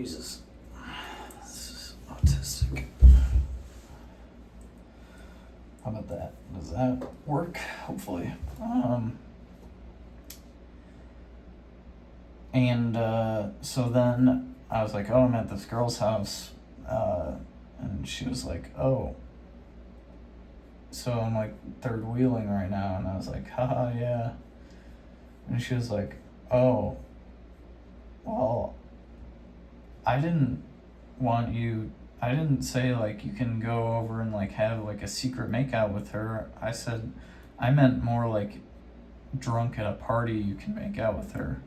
Jesus. This is autistic. How about that? Does that work? Hopefully. So then I was like, oh, I'm at this girl's house. And she was like, oh. So I'm like third wheeling right now. And I was like, haha, yeah. And she was like, oh, well, I didn't say like you can go over and like have like a secret makeout with her. I meant more like drunk at a party you can make out with her.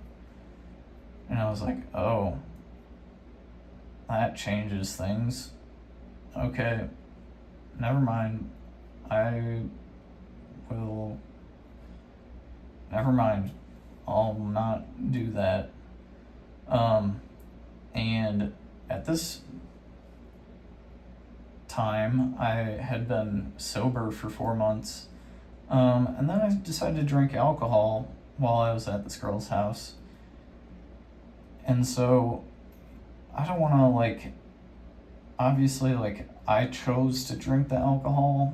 And I was like, oh, that changes things. Okay, never mind. Never mind. I'll not do that. And at this time, I had been sober for 4 months. And then I decided to drink alcohol while I was at this girl's house. And so I don't want to like, obviously, like, I chose to drink the alcohol.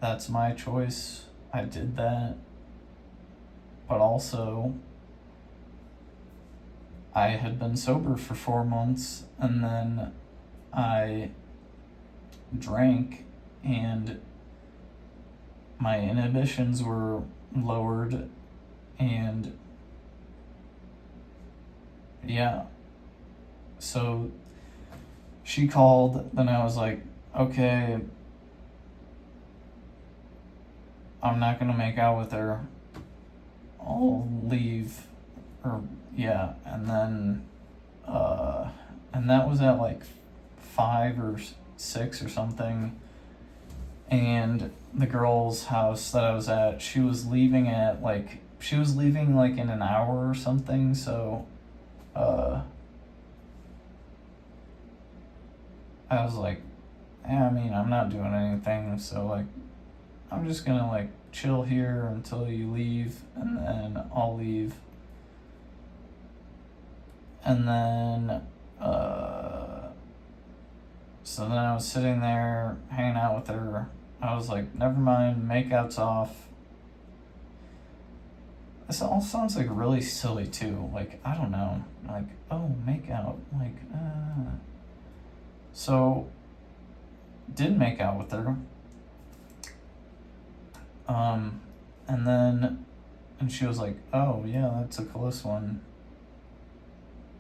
That's my choice. I did that. But also, I had been sober for 4 months, and then I drank, and my inhibitions were lowered, and yeah. So she called, then I was like, okay, I'm not gonna make out with her. I'll leave. And then and that was at like 5 or 6 or something. And the girl's house that I was at, she was leaving like in an hour or something. So I was like, I mean, I'm not doing anything, so like I'm just gonna like chill here until you leave, and then I'll leave. And then so then I was sitting there hanging out with her. I was like, never mind, makeout's off. This all sounds like really silly too. Like, I don't know. Like, oh, makeout. Like, So, did make out with her. And she was like, oh, yeah, that's a close one.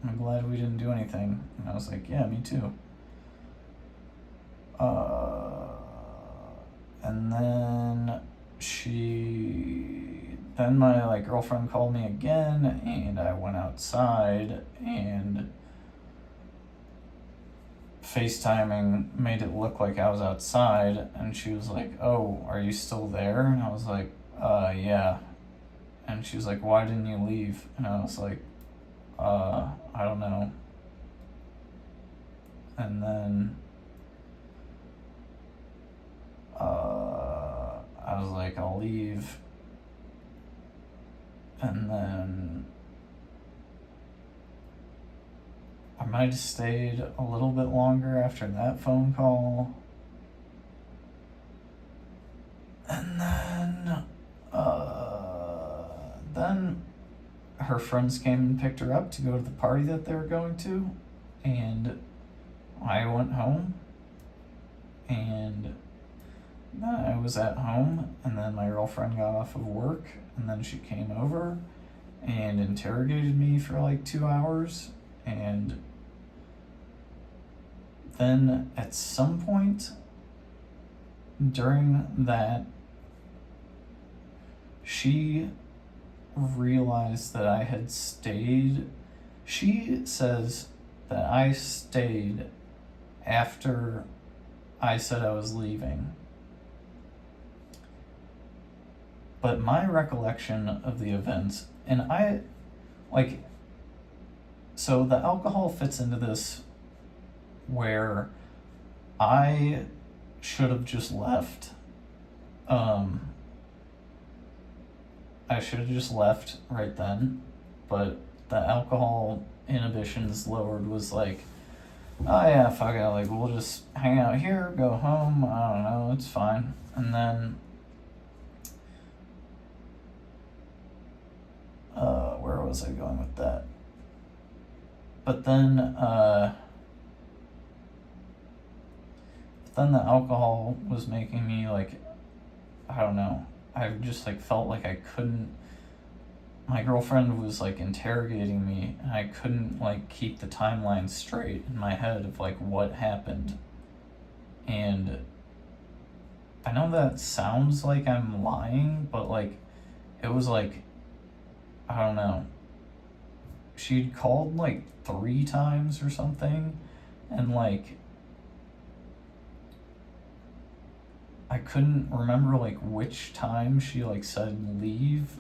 I'm glad we didn't do anything. And I was like, yeah, me too. And then my like girlfriend called me again, and I went outside, and FaceTiming made it look like I was outside, and she was like, oh, are you still there? And I was like, yeah. And she was like, why didn't you leave? And I was like, I don't know. And then I was like, I'll leave. And then I might have stayed a little bit longer after that phone call. And then her friends came and picked her up to go to the party that they were going to, and I went home, and then I was at home, and then my girlfriend got off of work, and then she came over and interrogated me for like 2 hours, and then at some point during that, she realized that I had stayed. She says that I stayed after I said I was leaving. But my recollection of the events, and so the alcohol fits into this where I should have just left. I should have just left right then, but the alcohol inhibitions lowered was like, oh yeah, fuck it, like we'll just hang out here, go home, I don't know, it's fine. And then where was I going with that? But then the alcohol was making me like, I don't know, I just like felt like I couldn't, my girlfriend was like interrogating me and I couldn't like keep the timeline straight in my head of like what happened. And I know that sounds like I'm lying, but like it was like, I don't know, she'd called like 3 times or something, and like I couldn't remember like which time she like said leave.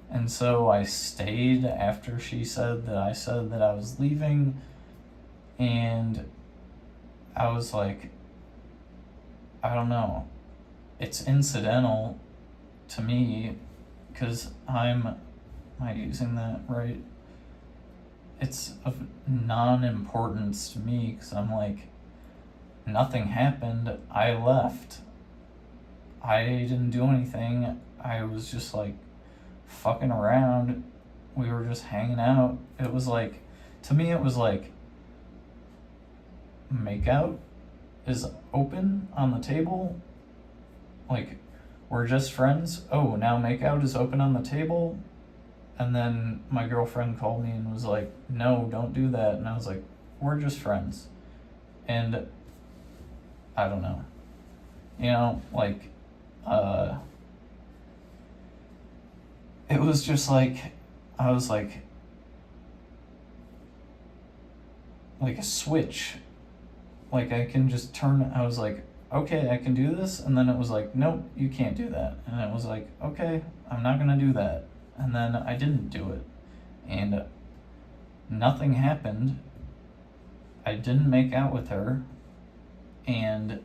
And so I stayed after she said that I said that I was leaving, and I was like, I don't know, it's incidental to me because am I using that right? It's of non-importance to me because I'm like, nothing happened, I left. I didn't do anything, I was just like fucking around, we were just hanging out. It was like, to me it was like, makeout is open on the table, like we're just friends, oh now makeout is open on the table. And then my girlfriend called me and was like, no, don't do that. And I was like, we're just friends. And I don't know, you know, like it was just like, I was like a switch, like I can just turn, I was like, okay, I can do this. And then it was like, nope, you can't do that. And it was like, okay, I'm not gonna do that. And then I didn't do it, and nothing happened. I didn't make out with her, and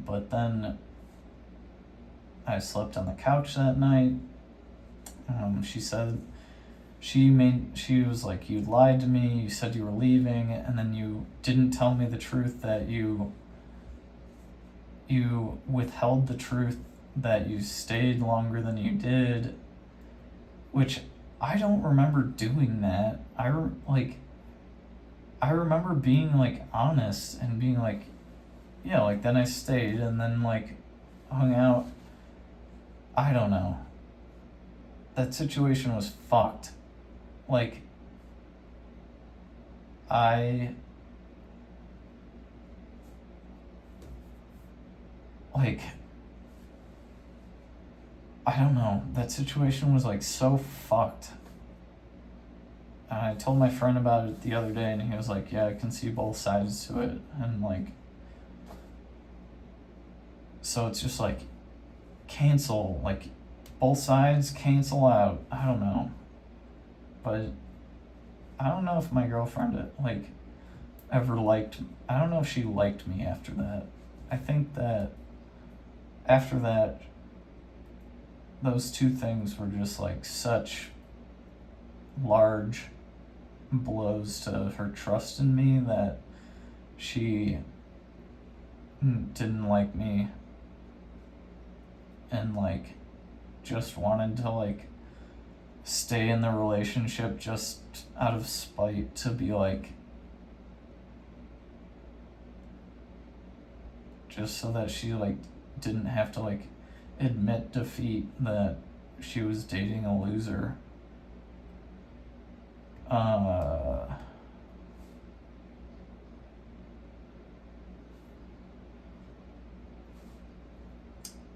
but then I slept on the couch that night. She said, she was like, you lied to me, you said you were leaving, and then you didn't tell me the truth, that you withheld the truth that you stayed longer than you did, which I don't remember doing that. I remember being like honest and being like, yeah, like then I stayed and then like hung out. I don't know. That situation was fucked. Like, I don't know. That situation was like so fucked. And I told my friend about it the other day, and he was like, yeah, I can see both sides to it. And like, so it's just like, cancel, like, both sides cancel out. I don't know. But I don't know if my girlfriend like ever liked, I don't know if she liked me after that. I think that after that, those two things were just like such large blows to her trust in me that she didn't like me and like just wanted to like stay in the relationship just out of spite, to be like, just so that she like didn't have to like admit defeat, that she was dating a loser.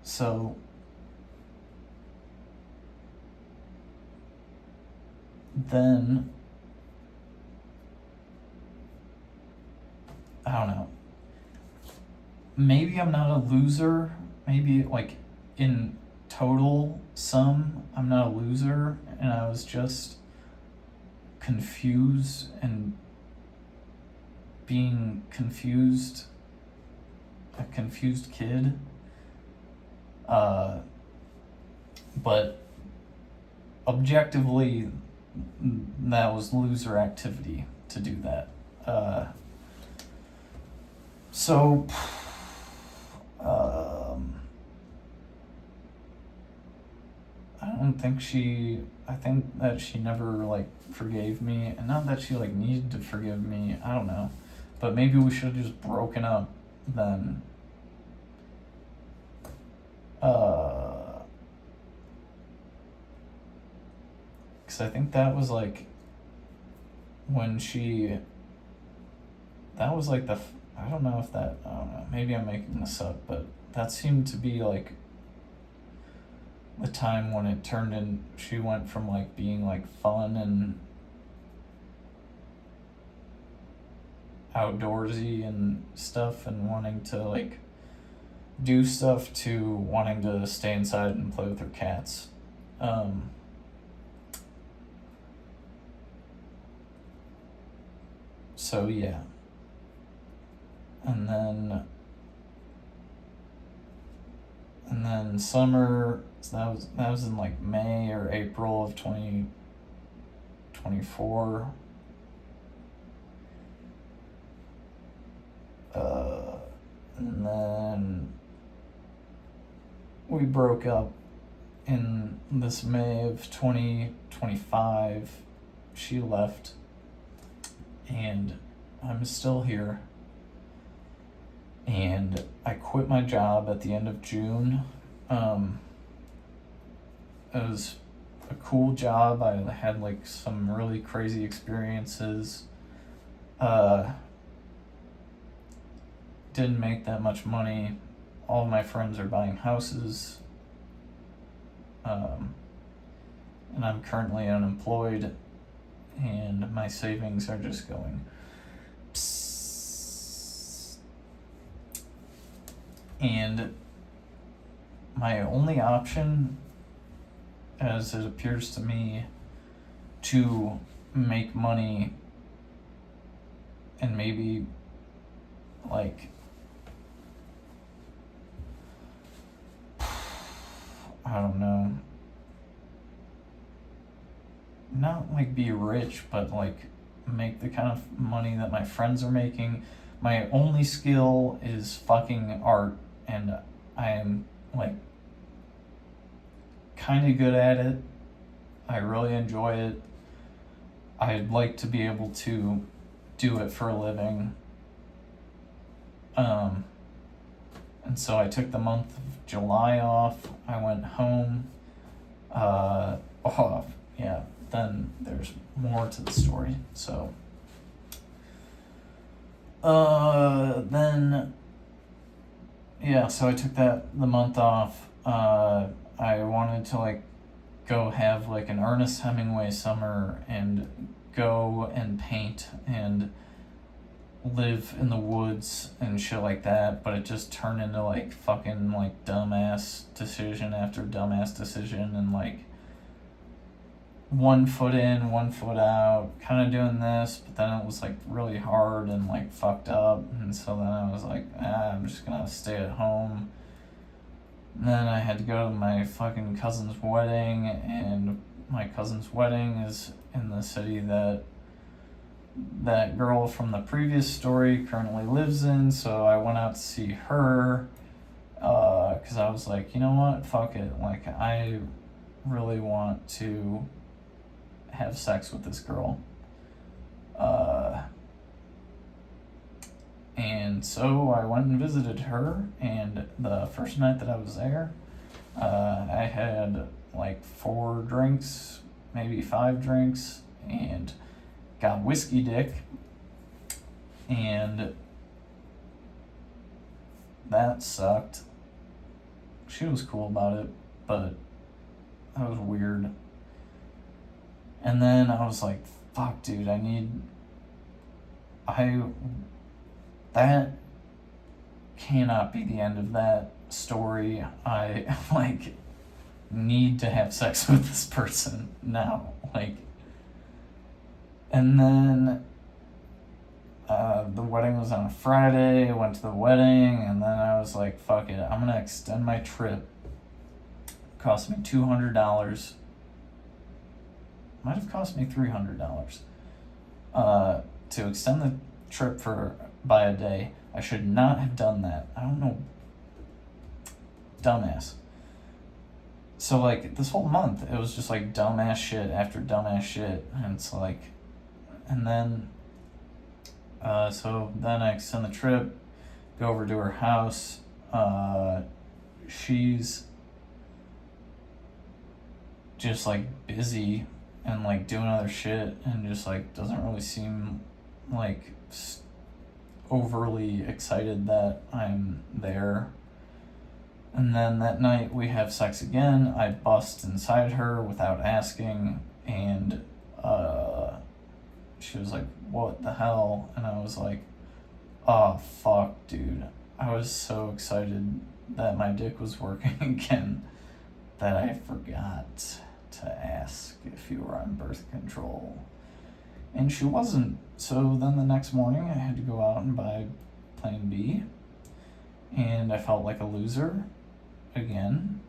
So then, I don't know, maybe I'm not a loser, maybe like in total sum I'm not a loser, and I was just confused and being confused, a confused kid. But objectively, that was loser activity to do that. So, I think that she never, like, forgave me, and not that she, like, needed to forgive me, I don't know, but maybe we should have just broken up then. Because I think that was, like, when that was, like, I don't know, maybe I'm making this up, but that seemed to be, like, the time when it turned in, she went from, like, being, like, fun and outdoorsy and stuff and wanting to, like, do stuff to wanting to stay inside and play with her cats. So yeah. And then summer, so that was in, like, May or April of 2024. And then we broke up in this May of 2025. She left, and I'm still here. And I quit my job at the end of June. It was a cool job. I had, like, some really crazy experiences. Didn't make that much money. All of my friends are buying houses. And I'm currently unemployed, and my savings are just going psst. And my only option, as it appears to me, to make money and maybe, like, I don't know, not, like, be rich, but, like, make the kind of money that my friends are making. My only skill is fucking art, and I am, like, kind of good at it. I really enjoy it. I'd like to be able to do it for a living. And so I took the month of July off. I went home. Yeah, then there's more to the story. So, then, yeah, so I took the month off. I wanted to, like, go have, like, an Ernest Hemingway summer and go and paint and live in the woods and shit like that, but it just turned into, like, fucking, like, dumbass decision after dumbass decision, and, like, 1 foot in, 1 foot out, kind of doing this, but then it was, like, really hard and, like, fucked up, and so then I was like, I'm just gonna stay at home. And then I had to go to my fucking cousin's wedding, and my cousin's wedding is in the city that girl from the previous story currently lives in, so I went out to see her, because I was like, you know what, fuck it, like, I really want to have sex with this girl. And so I went and visited her, and the first night that I was there, I had, like, 4 drinks, maybe 5 drinks, and got whiskey dick, and that sucked. She was cool about it, but that was weird. And then I was like, fuck, dude, that cannot be the end of that story. I, like, need to have sex with this person now, like. And then The wedding was on a Friday. I went to the wedding, and then I was like, fuck it, I'm gonna extend my trip. It cost me $200. Might have cost me $300 to extend the trip by a day. I should not have done that. I don't know. Dumbass. So, like, this whole month, it was just, like, dumbass shit after dumbass shit. And it's like, and then, so then I extend the trip, go over to her house. She's just, like, busy and, like, doing other shit and just, like, doesn't really seem, like, overly excited that I'm there. And then that night we have sex again. I bust inside her without asking, and she was like, what the hell? And I was like, oh fuck, dude. I was so excited that my dick was working again that I forgot to ask if you were on birth control. And she wasn't. So then the next morning I had to go out and buy Plan B, and I felt like a loser again,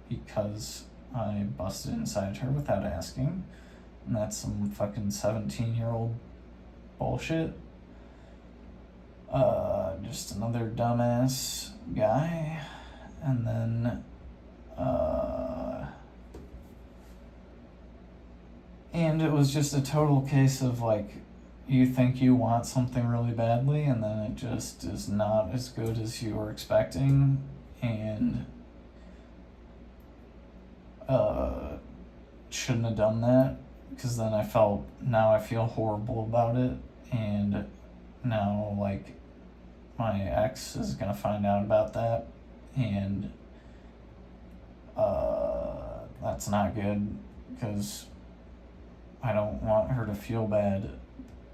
because I busted inside her without asking, and that's some fucking 17-year-old bullshit. Just another dumbass guy. And then and it was just a total case of, like, you think you want something really badly, and then it just is not as good as you were expecting, and shouldn't have done that, because then now I feel horrible about it, and now, like, my ex is gonna find out about that, and that's not good, because I don't want her to feel bad,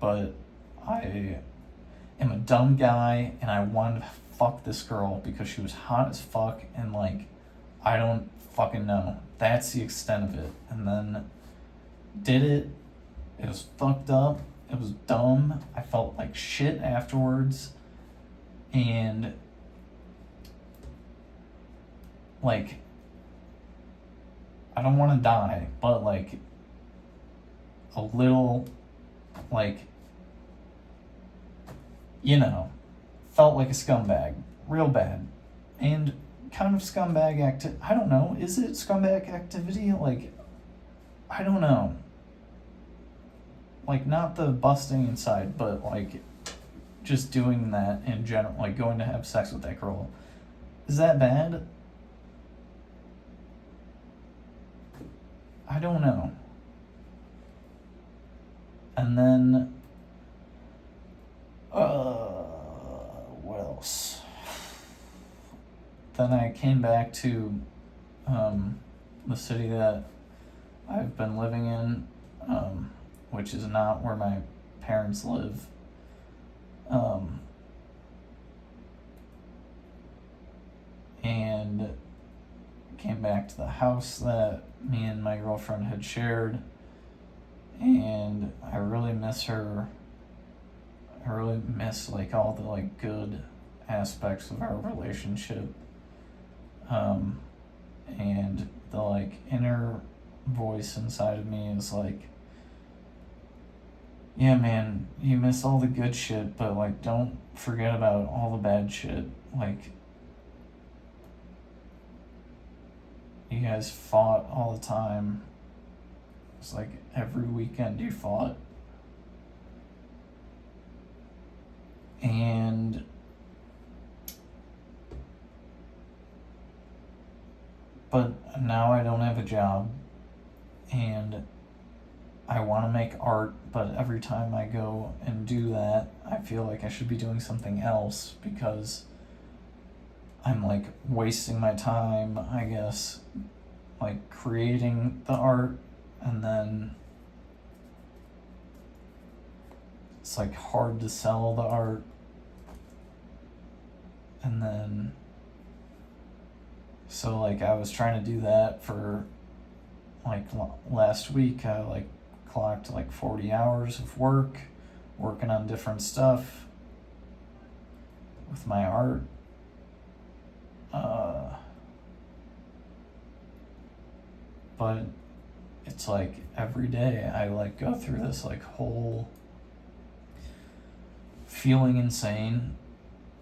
but I am a dumb guy, and I wanted to fuck this girl because she was hot as fuck, and, like, I don't fucking know. That's the extent of it. And then did it. It was fucked up. It was dumb. I felt like shit afterwards. And, like, I don't want to die, but, like, a little, like, felt like a scumbag. Real bad. And kind of scumbag I don't know. Is it scumbag activity? Like, I don't know. Like, not the busting inside, but, like, just doing that in general. Like, going to have sex with that girl. Is that bad? I don't know. And then, what else? Then I came back to the city that I've been living in, which is not where my parents live. And came back to the house that me and my girlfriend had shared, and I really miss her. I really miss, like, all the, like, good aspects of our relationship, and the, like, inner voice inside of me is like, yeah, man, you miss all the good shit, but, like, don't forget about all the bad shit. Like, you guys fought all the time. It's like every weekend you fought. And but now I don't have a job, and I want to make art, but every time I go and do that, I feel like I should be doing something else, because I'm, like, wasting my time, I guess, like, creating the art, and then it's, like, hard to sell the art, and then so, like, I was trying to do that for, like, last week. I, like, clocked, like, 40 hours of work, working on different stuff with my art. But it's like every day I like go through this like whole feeling insane,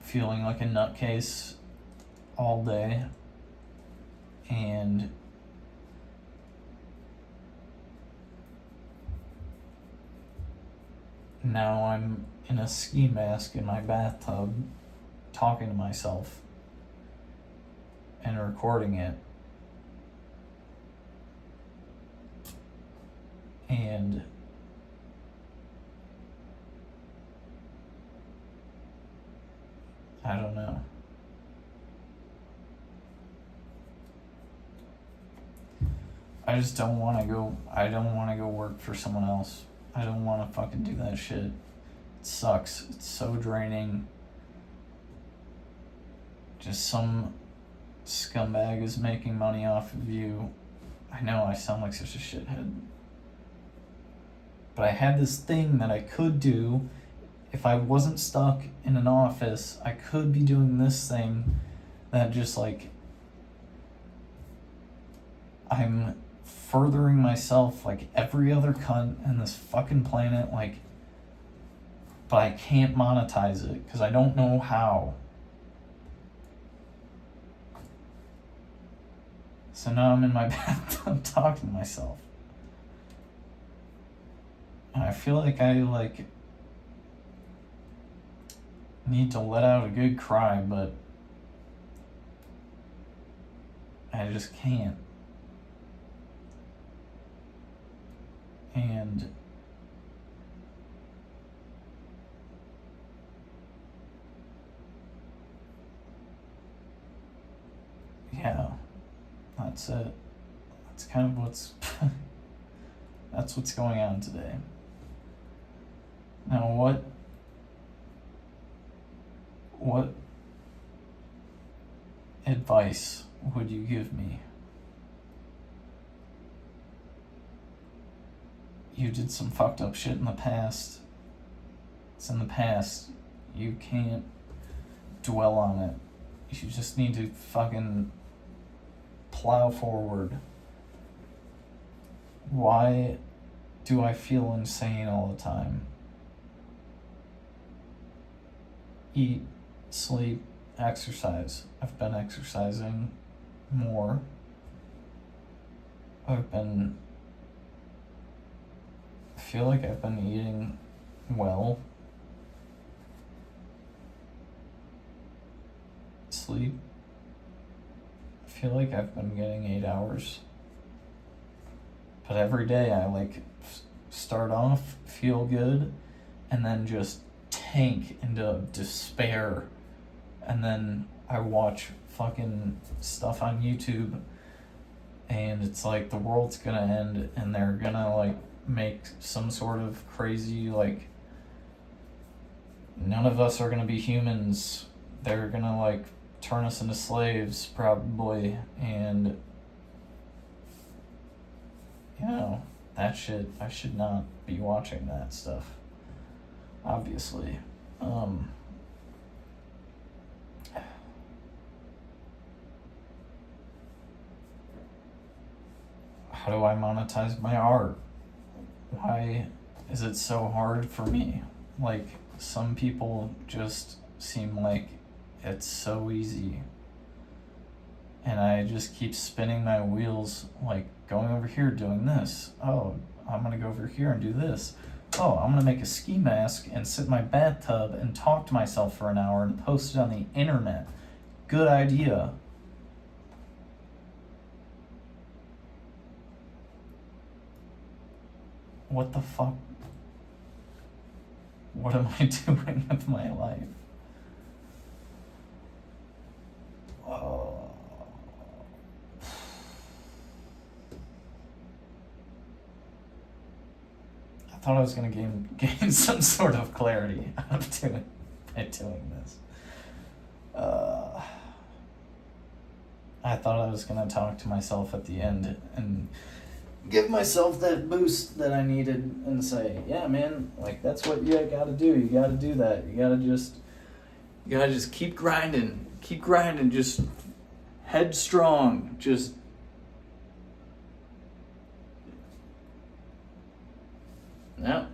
feeling like a nutcase all day, and now I'm in a ski mask in my bathtub talking to myself and recording it. And I don't know. I just don't want to go. I don't want to go work for someone else. I don't want to fucking do that shit. It sucks. It's so draining. Just some scumbag is making money off of you. I know I sound like such a shithead. But I had this thing that I could do. If I wasn't stuck in an office, I could be doing this thing that just like I'm furthering myself like every other cunt in this fucking planet, like, but I can't monetize it because I don't know how. So now I'm in my bathtub talking to myself. And I feel like I like need to let out a good cry, but I just can't. And yeah, that's it. That's kind of what's that's what's going on today. Now what advice would you give me? You did some fucked up shit in the past. It's in the past. You can't dwell on it. You just need to fucking plow forward. Why do I feel insane all the time? Eat, sleep, exercise. I've been exercising more. I feel like I've been eating well. Sleep. I feel like I've been getting 8 hours. But every day I like start off, feel good, and then just tank into despair. And then I watch fucking stuff on YouTube, and it's like the world's gonna end, and they're gonna like make some sort of crazy, like, none of us are gonna be humans. They're gonna like turn us into slaves probably, and you know, that shit, I should not be watching that stuff, obviously. How do I monetize my art? Why is it so hard for me? Like, some people just seem like it's so easy. And I just keep spinning my wheels, like going over here, doing this. Oh, I'm gonna go over here and do this. Oh, I'm gonna make a ski mask and sit in my bathtub and talk to myself for an hour and post it on the internet. Good idea. What the fuck? What am I doing with my life? I thought I was gonna gain some sort of clarity out of doing this. I thought I was gonna talk to myself at the end and give myself that boost that I needed and say, yeah, man, like that's what you gotta do. You gotta do that. You gotta just keep grinding, just headstrong, just. Yeah.